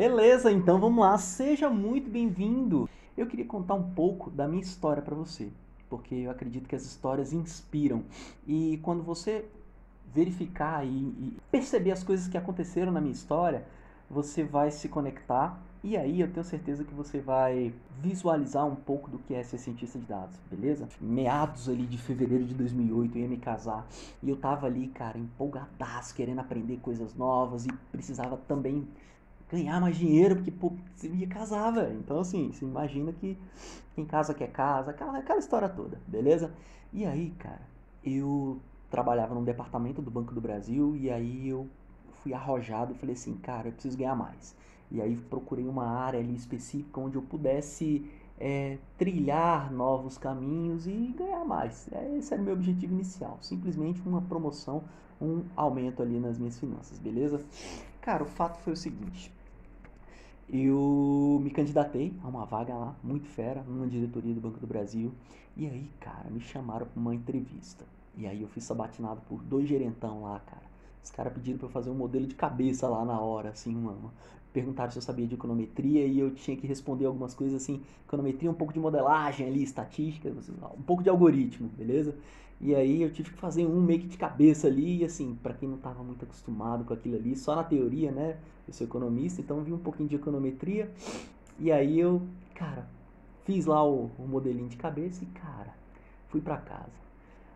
Beleza, então vamos lá, seja muito bem-vindo. Eu queria contar um pouco da minha história para você, porque eu acredito que as histórias inspiram. E quando você verificar e perceber as coisas que aconteceram na minha história, você vai se conectar e aí eu tenho certeza que você vai visualizar um pouco do que é ser cientista de dados, beleza? Meados ali de fevereiro de 2008 eu ia me casar e eu tava ali, cara, empolgadaço, querendo aprender coisas novas e precisava também ganhar mais dinheiro, porque, pô, você ia casar, velho. Então, assim, você imagina que quem casa quer casa, aquela história toda, beleza? E aí, cara, eu trabalhava num departamento do Banco do Brasil e aí eu fui arrojado e falei assim, cara, eu preciso ganhar mais. E aí procurei uma área ali específica onde eu pudesse trilhar novos caminhos e ganhar mais. Esse era o meu objetivo inicial, simplesmente uma promoção, um aumento ali nas minhas finanças, beleza? Cara, o fato foi o seguinte, eu me candidatei a uma vaga lá, muito fera, numa diretoria do Banco do Brasil. E aí, cara, me chamaram para uma entrevista. E aí eu fui sabatinado por dois gerentão lá, cara. Os caras pediram para eu fazer um modelo de cabeça lá na hora, assim, perguntaram se eu sabia de econometria e eu tinha que responder algumas coisas assim, econometria, um pouco de modelagem ali, estatística, um pouco de algoritmo, beleza? E aí eu tive que fazer um meio que de cabeça ali, e assim, para quem não estava muito acostumado com aquilo ali, só na teoria, né? Eu sou economista, então vi um pouquinho de econometria. E aí eu, cara, fiz lá o modelinho de cabeça e, cara, fui pra casa.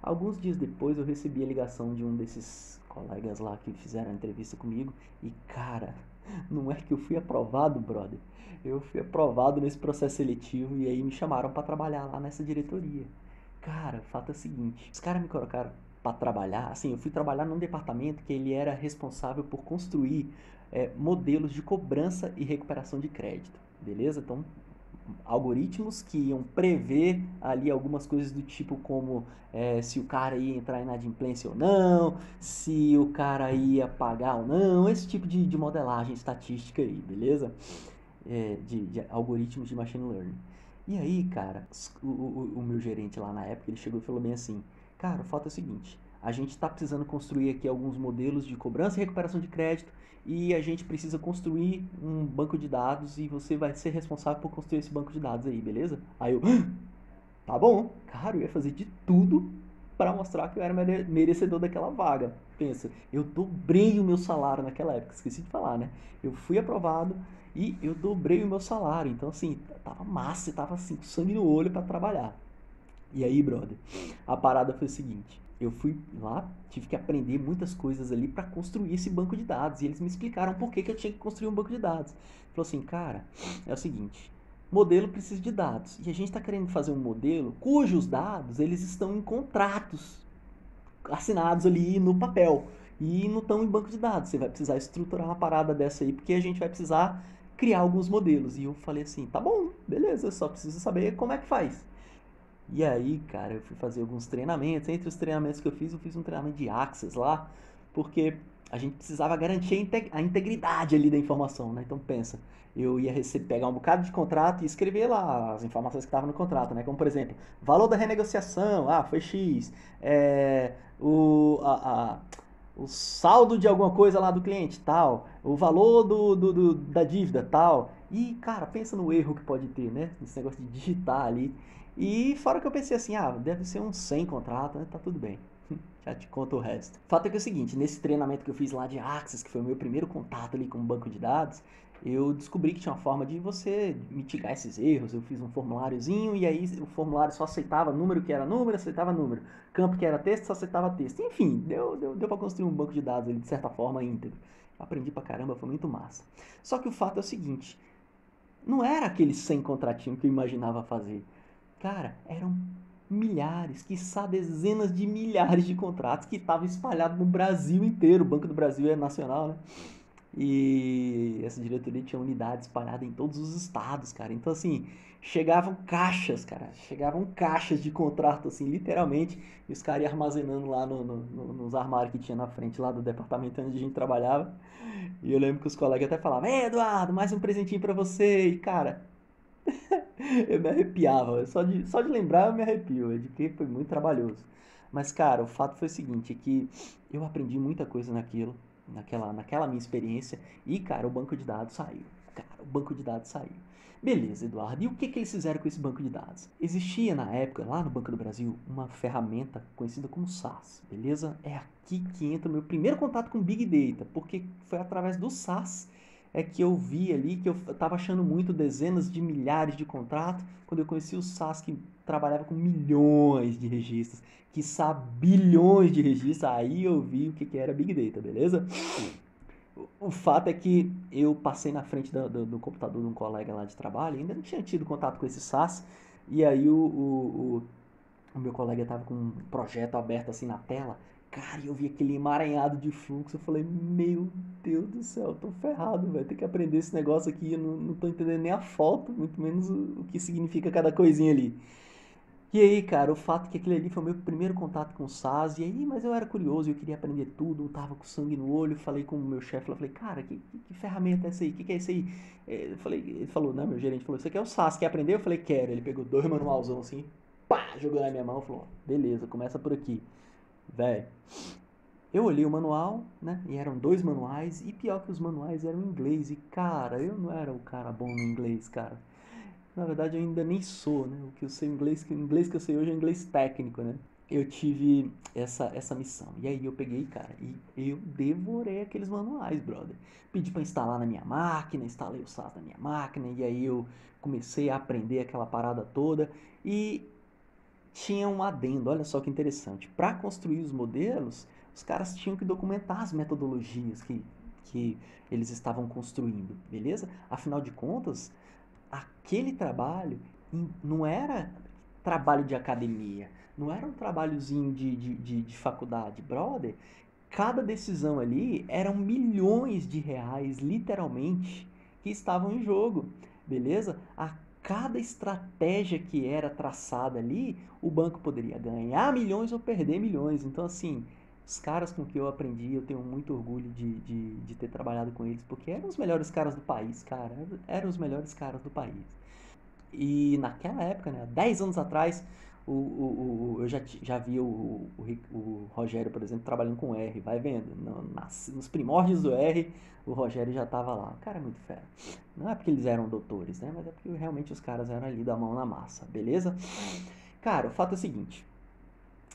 Alguns dias depois eu recebi a ligação de um desses colegas lá que fizeram a entrevista comigo. E, cara, não é que eu fui aprovado, brother. Eu fui aprovado nesse processo seletivo e aí me chamaram pra trabalhar lá nessa diretoria. Cara, o fato é o seguinte, os caras me colocaram pra trabalhar, assim, eu fui trabalhar num departamento que ele era responsável por construir modelos de cobrança e recuperação de crédito, beleza? Então, algoritmos que iam prever ali algumas coisas do tipo como se o cara ia entrar em inadimplência ou não, se o cara ia pagar ou não, esse tipo de modelagem estatística aí, beleza? De algoritmos de machine learning. E aí, cara, o meu gerente lá na época, ele chegou e falou bem assim, cara, o fato é o seguinte, a gente está precisando construir aqui alguns modelos de cobrança e recuperação de crédito e a gente precisa construir um banco de dados e você vai ser responsável por construir esse banco de dados aí, beleza? Aí eu, tá bom, cara, eu ia fazer de tudo para mostrar que eu era merecedor daquela vaga. Pensa, eu dobrei o meu salário naquela época, esqueci de falar, né? Eu fui aprovado e eu dobrei o meu salário. Então, assim, tava massa, tava assim, com sangue no olho para trabalhar. E aí, brother, a parada foi o seguinte: eu fui lá, tive que aprender muitas coisas ali para construir esse banco de dados. E eles me explicaram por que eu tinha que construir um banco de dados. Falou assim, cara, é o seguinte: modelo precisa de dados. E a gente está querendo fazer um modelo cujos dados eles estão em contratos assinados ali no papel e não estão em banco de dados. Você vai precisar estruturar uma parada dessa aí, porque a gente vai precisar criar alguns modelos. E eu falei assim, tá bom, beleza, só preciso saber como é que faz. E aí, cara, eu fui fazer alguns treinamentos. Entre os treinamentos que eu fiz um treinamento de Access lá, porque a gente precisava garantir a integridade ali da informação, né? Então pensa, eu ia pegar um bocado de contrato e escrever lá as informações que estavam no contrato, né? Como por exemplo, valor da renegociação, foi X, o saldo de alguma coisa lá do cliente, tal, o valor da dívida, tal. E, cara, pensa no erro que pode ter, né? Esse negócio de digitar ali. E fora que eu pensei assim, deve ser uns 100 contratos, né? Tá tudo bem. Já te conto o resto. O fato é que é o seguinte, nesse treinamento que eu fiz lá de Access, que foi o meu primeiro contato ali com o banco de dados, eu descobri que tinha uma forma de você mitigar esses erros. Eu fiz um formuláriozinho e aí o formulário só aceitava número que era número, aceitava número. Campo que era texto, só aceitava texto. Enfim, deu pra construir um banco de dados ali, de certa forma, íntegro. Aprendi pra caramba, foi muito massa. Só que o fato é o seguinte, não era aquele 100 contratinho que eu imaginava fazer. Cara, eram milhares, quiçá dezenas de milhares de contratos que estavam espalhados no Brasil inteiro. O Banco do Brasil é nacional, né? E essa diretoria tinha unidade espalhada em todos os estados, cara. Então, assim, chegavam caixas, cara. Chegavam caixas de contrato, assim, literalmente. E os caras iam armazenando lá nos armários que tinha na frente lá do departamento onde a gente trabalhava. E eu lembro que os colegas até falavam: Ei, Eduardo, mais um presentinho pra você. E, cara, eu me arrepiava. Só de lembrar eu me arrepio. É de que foi muito trabalhoso. Mas, cara, o fato foi o seguinte: é que eu aprendi muita coisa naquela minha experiência. E, cara, o banco de dados saiu. cara, o banco de dados saiu. Beleza, Eduardo. E o que eles fizeram com esse banco de dados? Existia na época, lá no Banco do Brasil, uma ferramenta conhecida como SAS, beleza? É aqui que entra o meu primeiro contato com Big Data, porque foi através do SAS que eu vi ali que eu estava achando muito dezenas de milhares de contratos, quando eu conheci o SAS que trabalhava com milhões de registros, quiçá bilhões de registros, aí eu vi o que era Big Data, beleza? O fato é que eu passei na frente do computador de um colega lá de trabalho, ainda não tinha tido contato com esse SAS, e aí o meu colega tava com um projeto aberto assim na tela, cara, e eu vi aquele emaranhado de fluxo, eu falei, meu Deus do céu, eu tô ferrado, velho, ter que aprender esse negócio aqui, eu não tô entendendo nem a foto, muito menos o que significa cada coisinha ali. E aí, cara, o fato é que aquele ali foi o meu primeiro contato com o SAS, e aí, mas eu era curioso, eu queria aprender tudo, eu tava com sangue no olho, falei com o meu chefe, eu falei, cara, que ferramenta é essa aí? Que é isso aí? Eu falei, ele falou, não, meu gerente falou, isso aqui é o SAS, quer aprender? Eu falei, quero. Ele pegou dois manualzão assim, pá, jogou na minha mão, falou, beleza, começa por aqui. Velho, eu olhei o manual, né, e eram dois manuais, e pior que os manuais eram em inglês, e cara, eu não era o cara bom no inglês, cara. Na verdade, eu ainda nem sou, né? O que eu sei inglês, o inglês que eu sei hoje é inglês técnico, né? Eu tive essa missão. E aí eu peguei, cara, e eu devorei aqueles manuais, brother. Pedi para instalar na minha máquina, instalei o SAS na minha máquina, e aí eu comecei a aprender aquela parada toda. E tinha um adendo, olha só que interessante. Para construir os modelos, os caras tinham que documentar as metodologias que eles estavam construindo, beleza? Afinal de contas, aquele trabalho não era trabalho de academia, não era um trabalhozinho de faculdade, brother. Cada decisão ali eram milhões de reais, literalmente, que estavam em jogo, beleza? A cada estratégia que era traçada ali, o banco poderia ganhar milhões ou perder milhões. Então, assim, os caras com que eu aprendi, eu tenho muito orgulho de ter trabalhado com eles, porque eram os melhores caras do país, cara. Eram os melhores caras do país. E naquela época, né, 10 anos atrás, eu já vi o Rogério, por exemplo, trabalhando com R, vai vendo. Nos primórdios do R, o Rogério já estava lá. O cara é muito fera. Não é porque eles eram doutores, né? Mas é porque realmente os caras eram ali da mão na massa, beleza? Cara, o fato é o seguinte.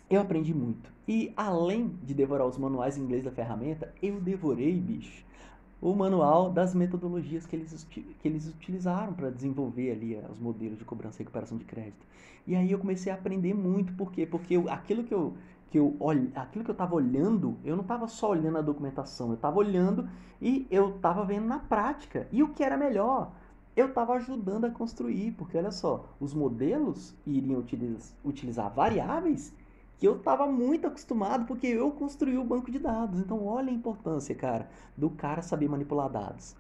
Eu aprendi muito. E além de devorar os manuais em inglês da ferramenta, eu devorei, bicho, o manual das metodologias que eles utilizaram para desenvolver ali os modelos de cobrança e recuperação de crédito. E aí eu comecei a aprender muito, por quê? Porque aquilo que eu estava olhando, eu não estava só olhando a documentação, eu estava olhando e eu estava vendo na prática. E o que era melhor? Eu estava ajudando a construir, porque olha só, os modelos iriam utilizar variáveis que eu estava muito acostumado porque eu construí o banco de dados. Então, olha a importância, cara, do cara saber manipular dados.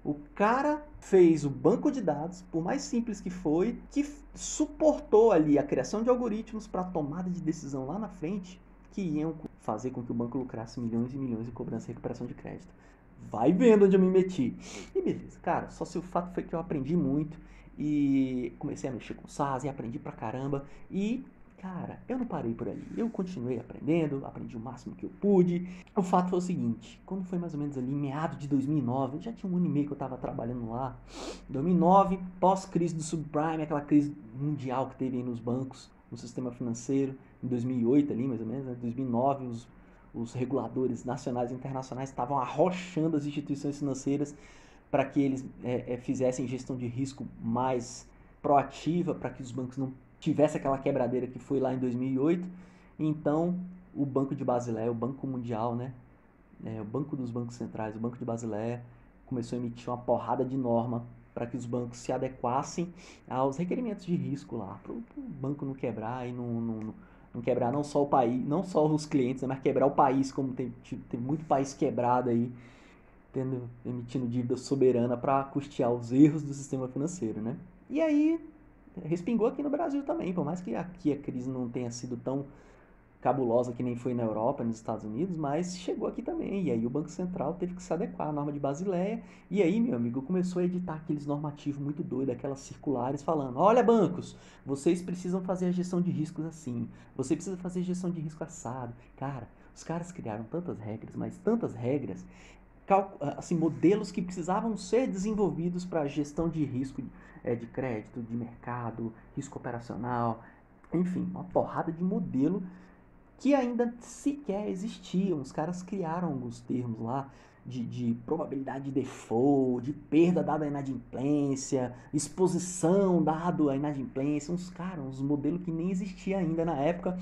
O cara fez o banco de dados, por mais simples que foi, que suportou ali a criação de algoritmos para tomada de decisão lá na frente, que iam fazer com que o banco lucrasse milhões e milhões em cobrança e recuperação de crédito. Vai vendo onde eu me meti. E beleza, cara, só se o fato foi que eu aprendi muito e comecei a mexer com SAS e aprendi pra caramba. E cara, eu não parei por ali. Eu continuei aprendendo, aprendi o máximo que eu pude. O fato foi o seguinte, quando foi mais ou menos ali, meado de 2009, já tinha um ano e meio que eu estava trabalhando lá. 2009, pós-crise do subprime, aquela crise mundial que teve aí nos bancos, no sistema financeiro. Em 2008 ali, mais ou menos, né? 2009, os reguladores nacionais e internacionais estavam arrochando as instituições financeiras para que eles fizessem gestão de risco mais proativa, para que os bancos não tivesse aquela quebradeira que foi lá em 2008. Então, o Banco de Basileia, o Banco Mundial, né, o Banco dos Bancos Centrais, o Banco de Basileia, começou a emitir uma porrada de norma para que os bancos se adequassem aos requerimentos de risco lá, para o banco não quebrar e não quebrar não só o país, não só os clientes, né, mas quebrar o país, como tem muito país quebrado aí, emitindo dívida soberana para custear os erros do sistema financeiro, né? E aí respingou aqui no Brasil também, por mais que aqui a crise não tenha sido tão cabulosa que nem foi na Europa, nos Estados Unidos, mas chegou aqui também. E aí o Banco Central teve que se adequar à norma de Basileia. E aí, meu amigo, começou a editar aqueles normativos muito doidos, aquelas circulares falando: olha, bancos, vocês precisam fazer a gestão de riscos assim, você precisa fazer gestão de risco assado. Cara, os caras criaram tantas regras, mas tantas regras, assim, modelos que precisavam ser desenvolvidos para gestão de risco de crédito, de mercado, risco operacional, enfim, uma porrada de modelo que ainda sequer existiam. Os caras criaram alguns termos lá de probabilidade de default, de perda dada à inadimplência, exposição dado à inadimplência, uns modelos que nem existia ainda na época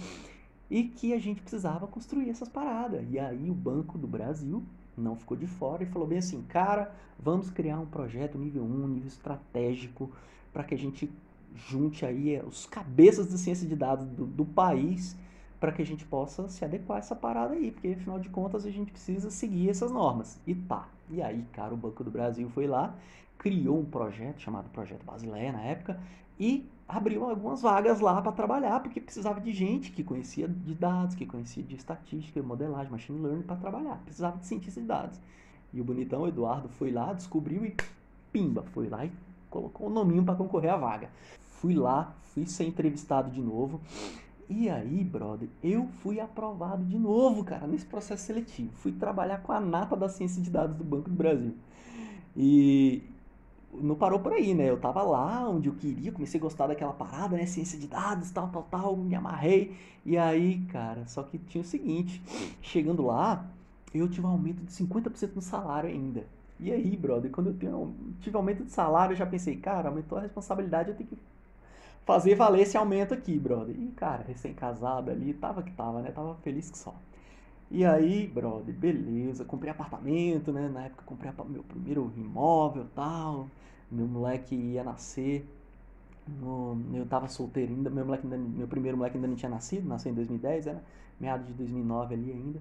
e que a gente precisava construir essas paradas. E aí o Banco do Brasil não ficou de fora e falou bem assim, cara, vamos criar um projeto nível 1, nível estratégico, para que a gente junte aí os cabeças de ciência de dados do país para que a gente possa se adequar a essa parada aí, porque afinal de contas a gente precisa seguir essas normas. E tá. E aí, cara, o Banco do Brasil foi lá, criou um projeto chamado Projeto Basileia na época e abriu algumas vagas lá para trabalhar, porque precisava de gente que conhecia de dados, que conhecia de estatística, modelagem, machine learning para trabalhar. Precisava de cientista de dados. E o bonitão Eduardo foi lá, descobriu e pimba, foi lá e colocou o nominho para concorrer à vaga. Fui lá, fui ser entrevistado de novo. E aí, brother, eu fui aprovado de novo, cara, nesse processo seletivo. Fui trabalhar com a nata da ciência de dados do Banco do Brasil. E não parou por aí, né? Eu tava lá onde eu queria, comecei a gostar daquela parada, né? Ciência de dados, tal, me amarrei. E aí, cara, só que tinha o seguinte, chegando lá, eu tive um aumento de 50% no salário ainda. E aí, brother, quando tive aumento de salário, eu já pensei, cara, aumentou a responsabilidade, eu tenho que fazer valer esse aumento aqui, brother. E, cara, recém-casado ali, tava que tava, né? Tava feliz que só. E aí, brother, beleza, comprei apartamento, né? Na época comprei meu primeiro imóvel e tal. Meu moleque ia nascer. Eu tava solteiro ainda, meu primeiro moleque ainda não tinha nascido, nasceu em 2010, era meados de 2009 ali ainda.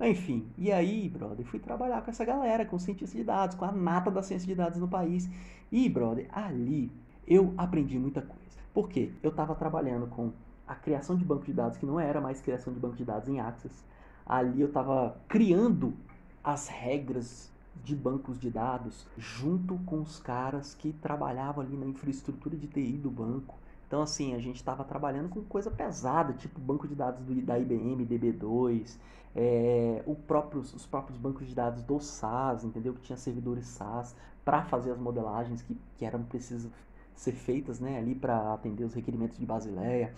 Enfim, e aí, brother, fui trabalhar com essa galera, com cientistas de dados, com a nata da ciência de dados no país. E, brother, ali eu aprendi muita coisa. Por quê? Eu tava trabalhando com a criação de banco de dados, que não era mais criação de banco de dados em Access. Ali eu estava criando as regras de bancos de dados junto com os caras que trabalhavam ali na infraestrutura de TI do banco. Então, assim, a gente estava trabalhando com coisa pesada, tipo banco de dados da IBM, DB2, os próprios bancos de dados do SaaS, entendeu? Que tinha servidores SaaS para fazer as modelagens que eram precisas ser feitas, né, ali para atender os requerimentos de Basileia.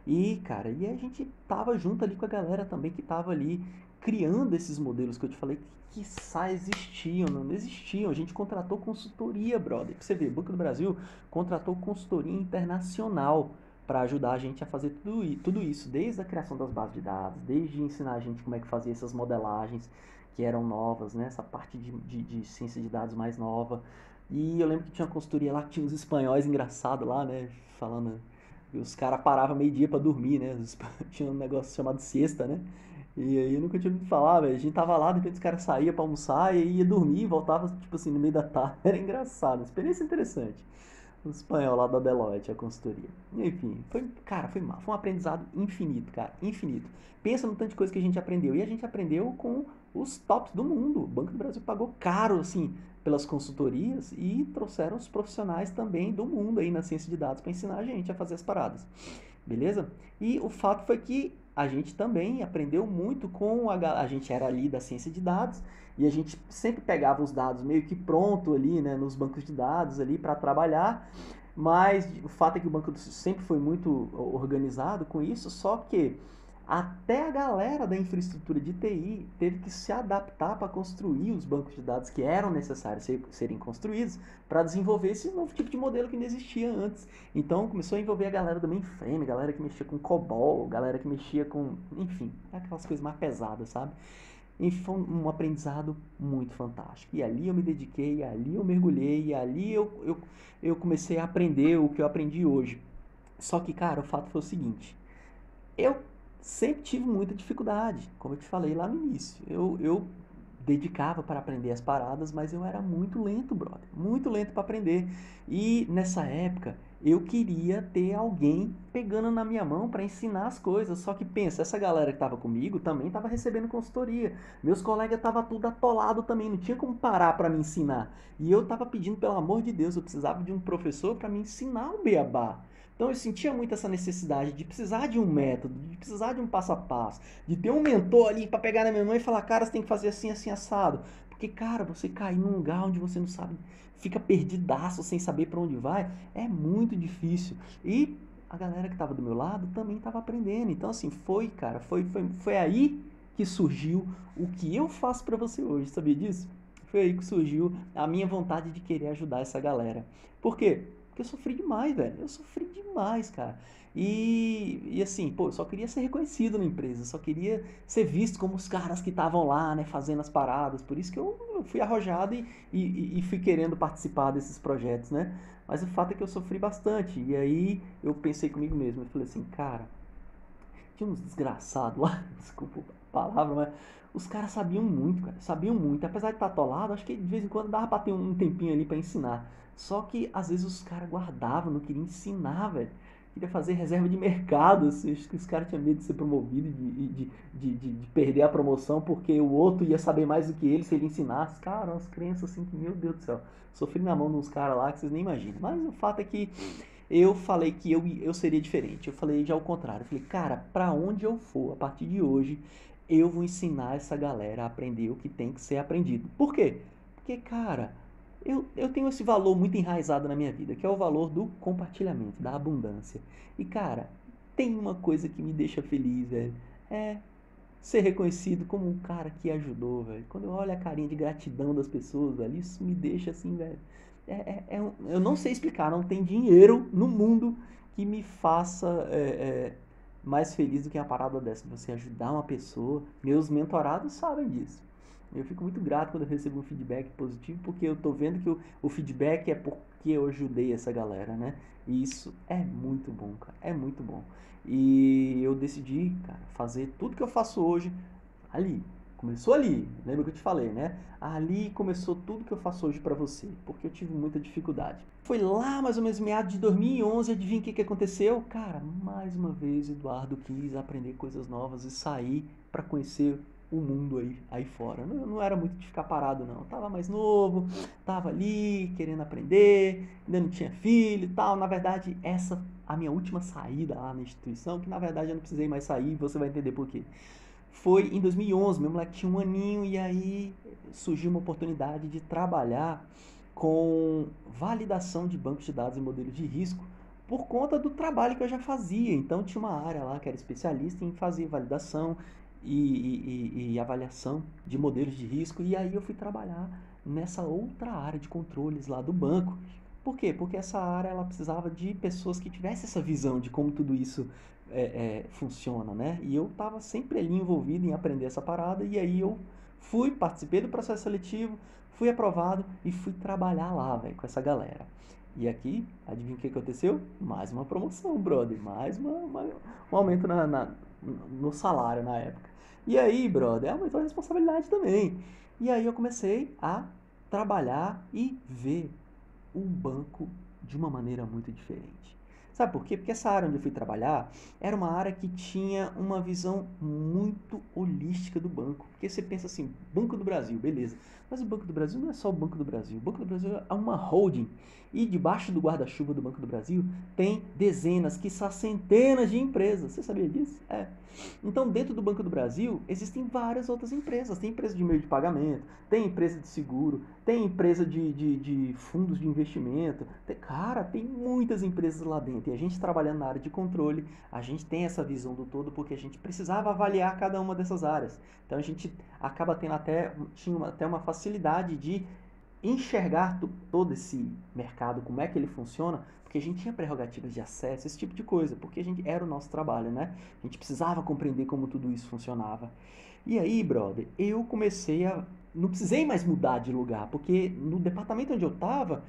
E, cara, e a gente tava junto ali com a galera também que tava ali criando esses modelos que eu te falei que quiçá existiam, não existiam. A gente contratou consultoria, brother. Pra você ver, o Banco do Brasil contratou consultoria internacional para ajudar a gente a fazer tudo isso, desde a criação das bases de dados, desde ensinar a gente como é que fazia essas modelagens que eram novas, né? Essa parte de ciência de dados mais nova. E eu lembro que tinha uma consultoria lá que tinha uns espanhóis engraçados lá, né? Falando. E os caras paravam meio-dia pra dormir, né? Tinha um negócio chamado siesta, né? E aí eu nunca tinha ouvido falar, velho. A gente tava lá, de repente os caras saíam pra almoçar e aí ia dormir e voltava, tipo assim, no meio da tarde. Era engraçado, experiência interessante. O espanhol lá da Deloitte, a consultoria. Enfim, cara, foi mal. Foi um aprendizado infinito, cara, infinito. Pensa no tanto de coisa que a gente aprendeu. E a gente aprendeu com os tops do mundo. O Banco do Brasil pagou caro, assim, pelas consultorias e trouxeram os profissionais também do mundo aí na ciência de dados para ensinar a gente a fazer as paradas. Beleza? E o fato foi que a gente também aprendeu muito com a gente era ali da ciência de dados e a gente sempre pegava os dados meio que pronto ali, né, nos bancos de dados ali para trabalhar, mas o fato é que o banco sempre foi muito organizado com isso, só que até a galera da infraestrutura de TI teve que se adaptar para construir os bancos de dados que eram necessários serem construídos para desenvolver esse novo tipo de modelo que não existia antes. Então começou a envolver a galera do mainframe, galera que mexia com COBOL, galera que mexia com, enfim, aquelas coisas mais pesadas, sabe? E foi um aprendizado muito fantástico. E ali eu me dediquei, ali eu mergulhei, e ali eu comecei a aprender o que eu aprendi hoje. Só que, cara, o fato foi o seguinte: eu sempre tive muita dificuldade, como eu te falei lá no início. Eu dedicava para aprender as paradas, mas eu era muito lento, brother. Muito lento para aprender. E nessa época, eu queria ter alguém pegando na minha mão para ensinar as coisas. Só que pensa, essa galera que estava comigo também estava recebendo consultoria. Meus colegas estavam tudo atolado também, não tinha como parar para me ensinar. E eu estava pedindo, pelo amor de Deus, eu precisava de um professor para me ensinar o beabá. Então eu sentia muito essa necessidade de precisar de um método, de precisar de um passo a passo, de ter um mentor ali para pegar na minha mão e falar, cara, você tem que fazer assim, assim, assado. Porque, cara, você cair num lugar onde você não sabe, fica perdidaço sem saber para onde vai, é muito difícil. E a galera que tava do meu lado também tava aprendendo. Então, assim, cara, foi aí que surgiu o que eu faço para você hoje, sabia disso? Foi aí que surgiu a minha vontade de querer ajudar essa galera. Por quê? Porque eu sofri demais, velho. Eu sofri demais, cara. E assim, pô, eu só queria ser reconhecido na empresa, só queria ser visto como os caras que estavam lá, né, fazendo as paradas. Por isso que eu fui arrojado e fui querendo participar desses projetos, né? Mas o fato é que eu sofri bastante. E aí eu pensei comigo mesmo, eu falei assim, cara, tinha uns desgraçados lá, desculpa a palavra, mas os caras sabiam muito, cara, sabiam muito. Apesar de estar atolado, acho que de vez em quando dava pra ter um tempinho ali pra ensinar. Só que às vezes os caras guardavam, não queriam ensinar, velho. Queria fazer reserva de mercado, assim, acho que os caras tinham medo de ser promovido, de perder a promoção, porque o outro ia saber mais do que ele se ele ensinasse. Cara, umas crenças assim que, meu Deus do céu, sofri na mão de uns caras lá que vocês nem imaginam. Mas o fato é que eu falei que eu seria diferente. Eu falei já ao contrário. Eu falei, cara, pra onde eu for, a partir de hoje, eu vou ensinar essa galera a aprender o que tem que ser aprendido. Por quê? Porque, cara, eu tenho esse valor muito enraizado na minha vida, que é o valor do compartilhamento, da abundância. E, cara, tem uma coisa que me deixa feliz, velho. É ser reconhecido como um cara que ajudou, velho. Quando eu olho a carinha de gratidão das pessoas, velho, isso me deixa assim, velho. Eu não sei explicar, não tem dinheiro no mundo que me faça mais feliz do que uma parada dessa. Você ajudar uma pessoa, meus mentorados sabem disso. Eu fico muito grato quando eu recebo um feedback positivo, porque eu tô vendo que o feedback é porque eu ajudei essa galera, né? E isso é muito bom, cara. É muito bom. E eu decidi, cara, fazer tudo que eu faço hoje ali. Começou ali, lembra que eu te falei, né? Ali começou tudo que eu faço hoje pra você, porque eu tive muita dificuldade. Foi lá mais ou menos meados de 2011, adivinha o que aconteceu? Cara, mais uma vez Eduardo quis aprender coisas novas e sair pra conhecer o mundo aí fora. Não era muito de ficar parado, não. Eu tava mais novo, tava ali querendo aprender, ainda não tinha filho e tal. Na verdade, essa a minha última saída lá na instituição, que na verdade eu não precisei mais sair, você vai entender por quê. Foi em 2011, meu moleque tinha um aninho e aí surgiu uma oportunidade de trabalhar com validação de bancos de dados e modelos de risco por conta do trabalho que eu já fazia. Então tinha uma área lá que era especialista em fazer validação e avaliação de modelos de risco e aí eu fui trabalhar nessa outra área de controles lá do banco. Por quê? Porque essa área ela precisava de pessoas que tivessem essa visão de como tudo isso funciona, né? E eu tava sempre ali envolvido em aprender essa parada e aí eu participei do processo seletivo, fui aprovado e fui trabalhar lá, velho, com essa galera. E aqui, adivinha o que aconteceu? Mais uma promoção, brother, mais um aumento no salário na época. E aí, brother, aumentou a responsabilidade também. E aí eu comecei a trabalhar e ver o banco de uma maneira muito diferente. Sabe por quê? Porque essa área onde eu fui trabalhar era uma área que tinha uma visão muito holística do banco. Porque você pensa assim, Banco do Brasil, beleza. Mas o Banco do Brasil não é só o Banco do Brasil. O Banco do Brasil é uma holding. E debaixo do guarda-chuva do Banco do Brasil tem dezenas, quiçá centenas de empresas. Você sabia disso? É. Então, dentro do Banco do Brasil, existem várias outras empresas. Tem empresa de meio de pagamento, tem empresa de seguro, tem empresa de fundos de investimento. Cara, tem muitas empresas lá dentro. E a gente trabalhando na área de controle, a gente tem essa visão do todo porque a gente precisava avaliar cada uma dessas áreas. Então a gente acaba tendo tinha até uma facilidade de enxergar todo esse mercado, como é que ele funciona, porque a gente tinha prerrogativas de acesso, esse tipo de coisa, porque a gente era o nosso trabalho, né? A gente precisava compreender como tudo isso funcionava. E aí, brother, eu comecei a não precisei mais mudar de lugar, porque no departamento onde eu estava,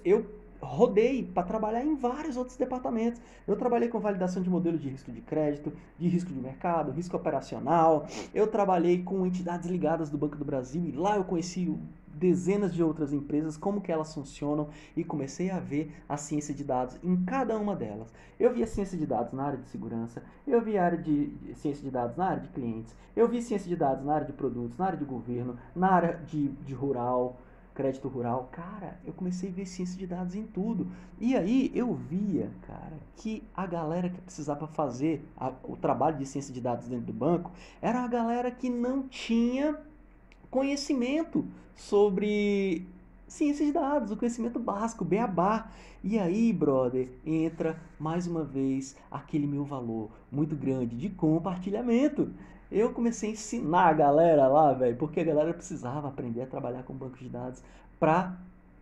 eu rodei para trabalhar em vários outros departamentos. Eu trabalhei com validação de modelos de risco de crédito, de risco de mercado, risco operacional. Eu trabalhei com entidades ligadas do Banco do Brasil e lá eu conheci dezenas de outras empresas, como que elas funcionam e comecei a ver a ciência de dados em cada uma delas. Eu vi a ciência de dados na área de segurança, eu vi a área de ciência de dados na área de clientes, eu vi ciência de dados na área de produtos, na área de governo, na área de rural, crédito rural. Cara, eu comecei a ver ciência de dados em tudo. E aí eu via, cara, que a galera que precisava fazer o trabalho de ciência de dados dentro do banco era a galera que não tinha conhecimento sobre ciência de dados, o conhecimento básico, beabá. E aí, brother, entra mais uma vez aquele meu valor muito grande de compartilhamento. Eu comecei a ensinar a galera lá, velho, porque a galera precisava aprender a trabalhar com banco de dados para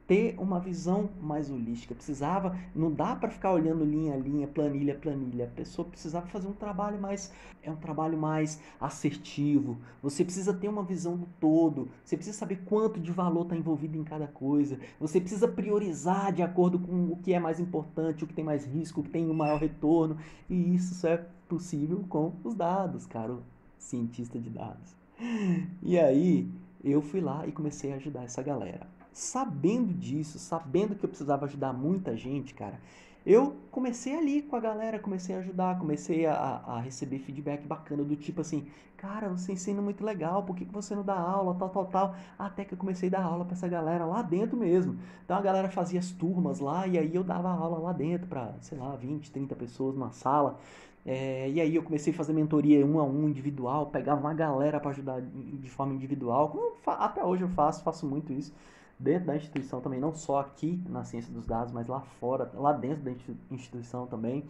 ter uma visão mais holística. Precisava, não dá para ficar olhando linha a linha, planilha a planilha. A pessoa precisava fazer um trabalho mais, é um trabalho mais assertivo. Você precisa ter uma visão do todo. Você precisa saber quanto de valor está envolvido em cada coisa. Você precisa priorizar de acordo com o que é mais importante, o que tem mais risco, o que tem o maior retorno. E isso só é possível com os dados, cara, o cientista de dados. E aí, eu fui lá e comecei a ajudar essa galera. Sabendo disso, sabendo que eu precisava ajudar muita gente, cara, eu comecei ali com a galera, comecei a ajudar, comecei a receber feedback bacana do tipo assim, cara, você ensina muito legal, por que você não dá aula, tal, tal, tal. Até que eu comecei a dar aula pra essa galera lá dentro mesmo. Então a galera fazia as turmas lá e aí eu dava aula lá dentro pra, sei lá, 20, 30 pessoas numa sala. E aí eu comecei a fazer mentoria um a um, individual, pegava uma galera para ajudar de forma individual, como até hoje eu faço muito isso dentro da instituição também, não só aqui na ciência dos dados, mas lá fora, lá dentro da instituição também.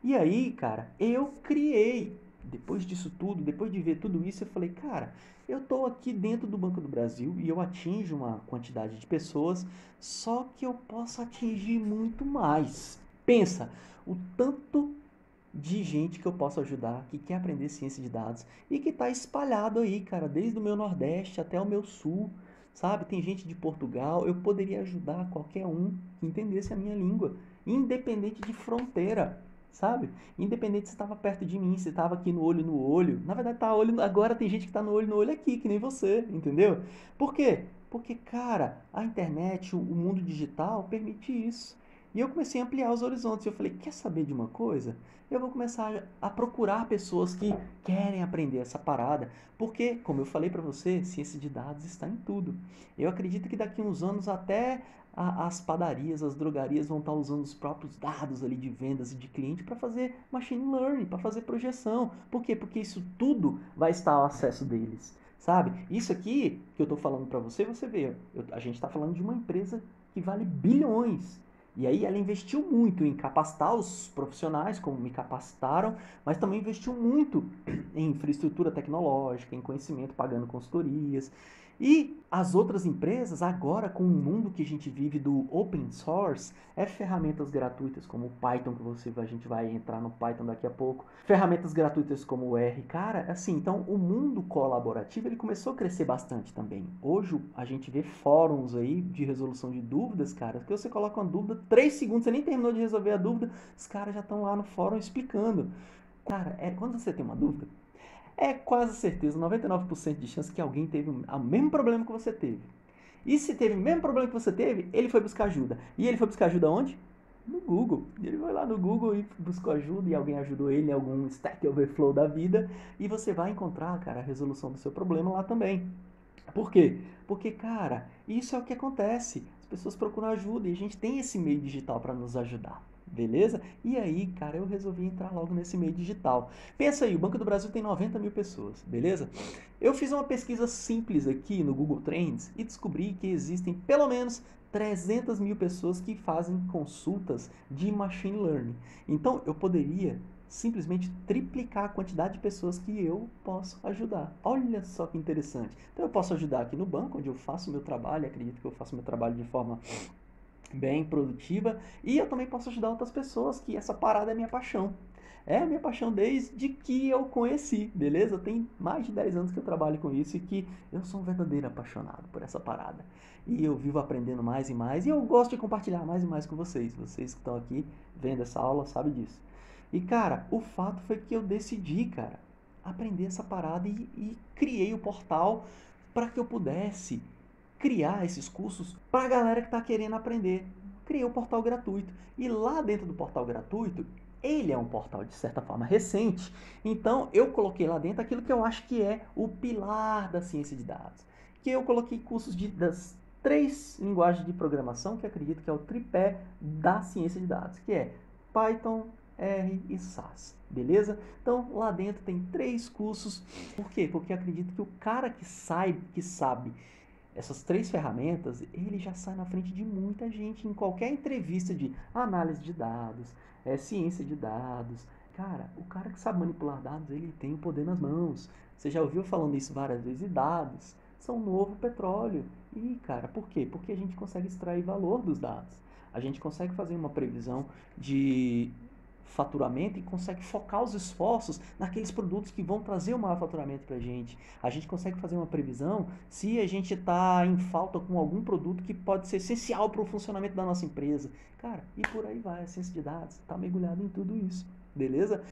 E aí, cara, eu criei, depois disso tudo, depois de ver tudo isso, eu falei, cara, eu tô aqui dentro do Banco do Brasil e eu atinjo uma quantidade de pessoas, só que eu posso atingir muito mais. Pensa, o tanto de gente que eu posso ajudar, que quer aprender ciência de dados e que está espalhado aí, cara, desde o meu Nordeste até o meu Sul, sabe? Tem gente de Portugal, eu poderia ajudar qualquer um que entendesse a minha língua, independente de fronteira, sabe? Independente se estava perto de mim, se estava aqui no olho no olho. Na verdade, tá olho, agora tem gente que está no olho no olho aqui, que nem você, entendeu? Por quê? Porque, cara, a internet, o mundo digital permite isso. E eu comecei a ampliar os horizontes. Eu falei, quer saber de uma coisa? Eu vou começar a procurar pessoas que querem aprender essa parada, porque, como eu falei para você, ciência de dados está em tudo. Eu acredito que daqui a uns anos até as padarias, as drogarias vão estar usando os próprios dados ali de vendas e de cliente para fazer machine learning, para fazer projeção. Por quê? Porque isso tudo vai estar ao acesso deles, sabe? Isso aqui que eu estou falando para você, você vê, a gente está falando de uma empresa que vale bilhões. E aí ela investiu muito em capacitar os profissionais, como me capacitaram, mas também investiu muito em infraestrutura tecnológica, em conhecimento, pagando consultorias. E as outras empresas, agora com o mundo que a gente vive do open source, ferramentas gratuitas como o Python, que a gente vai entrar no Python daqui a pouco, ferramentas gratuitas como o R, cara, assim, então o mundo colaborativo ele começou a crescer bastante também. Hoje a gente vê fóruns aí de resolução de dúvidas, cara, que você coloca uma dúvida, 3 segundos, você nem terminou de resolver a dúvida, os caras já estão lá no fórum explicando. Cara, quando você tem uma dúvida, é quase certeza, 99% de chance que alguém teve o mesmo problema que você teve. E se teve o mesmo problema que você teve, ele foi buscar ajuda. E ele foi buscar ajuda onde? No Google. Ele foi lá no Google e buscou ajuda e alguém ajudou ele em algum Stack Overflow da vida e você vai encontrar, cara, a resolução do seu problema lá também. Por quê? Porque, cara, isso é o que acontece. As pessoas procuram ajuda e a gente tem esse meio digital para nos ajudar. Beleza? E aí, cara, eu resolvi entrar logo nesse meio digital. Pensa aí, o Banco do Brasil tem 90 mil pessoas, beleza? Eu fiz uma pesquisa simples aqui no Google Trends e descobri que existem pelo menos 300 mil pessoas que fazem consultas de machine learning. Então, eu poderia simplesmente triplicar a quantidade de pessoas que eu posso ajudar. Olha só que interessante. Então eu posso ajudar aqui no banco, onde eu faço meu trabalho, acredito que eu faço meu trabalho de forma bem produtiva, e eu também posso ajudar outras pessoas, que essa parada é minha paixão. É minha paixão desde que eu conheci, beleza? Tem mais de 10 anos que eu trabalho com isso e que eu sou um verdadeiro apaixonado por essa parada. E eu vivo aprendendo mais e mais, e eu gosto de compartilhar mais e mais com vocês. Vocês que estão aqui vendo essa aula sabem disso. E, cara, o fato foi que eu decidi, cara, aprender essa parada e criei o portal para que eu pudesse criar esses cursos para a galera que está querendo aprender. Criei o portal gratuito. E lá dentro do portal gratuito, ele é um portal de certa forma recente. Então eu coloquei lá dentro aquilo que eu acho que é o pilar da ciência de dados. Que eu coloquei cursos das 3 linguagens de programação que acredito que é o tripé da ciência de dados, que é Python, R e SaaS, beleza? Então lá dentro tem 3 cursos. Por quê? Porque eu acredito que o cara que sabe essas 3 ferramentas, ele já sai na frente de muita gente em qualquer entrevista de análise de dados, ciência de dados. Cara, o cara que sabe manipular dados, ele tem o poder nas mãos. Você já ouviu falando isso várias vezes, e dados são o novo petróleo. E, cara, por quê? Porque a gente consegue extrair valor dos dados. A gente consegue fazer uma previsão de faturamento e consegue focar os esforços naqueles produtos que vão trazer o maior faturamento para a gente. A gente consegue fazer uma previsão se a gente está em falta com algum produto que pode ser essencial para o funcionamento da nossa empresa. Cara, e por aí vai, a ciência de dados está mergulhada em tudo isso, beleza?